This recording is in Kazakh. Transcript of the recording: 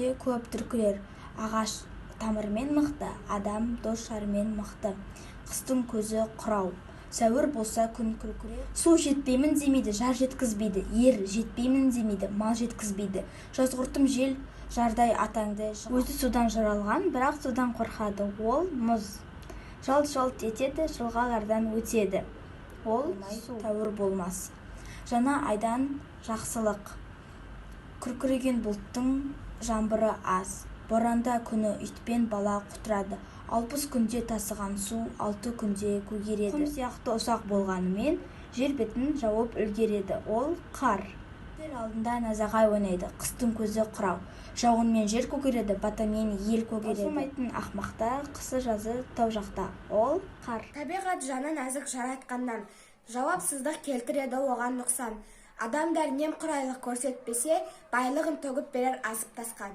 өте көп дүркірер. Ағаш тамырмен мықты, адам дос жарымен мықты. Қыстың көзі құрау, сәуір болса күн күркірер. Су жетпеймін демейді, жар жеткізбейді. Ер жетпеймін демейді, мал жеткізбейді. Жазғыртым жел жардай атаңды. Өзі судан жаралған, бірақ судан қорқады. Ол мұз. Жалт-жалт етеді, жылғалардан өтеді. Ол тәуір болмас. Жаңа айдан жақсылық. Күркіреген бұлттың жаңбыры аз. Боранда күні итпен бала құтырады. 60 күнде тасыған су 6 күнде көгереді. Құм сияқты ұсақ болғанымен жер бетін жауып үлгереді. Ол қар. Жер алдында назағай ойнайды. Қыстың көзі құрау. Жауынмен жер көгереді, батамен ел көгереді. Таусылмайтын ақмақта, қысы жазы тау жақта. Ол қар. Табиғат жаны нәзік жаратқаннан, жауапсыздық келтіреді оған нұқсан. Адамдар немқұрайлық көрсетпесе, байлығын төгіп берер азып тасқан.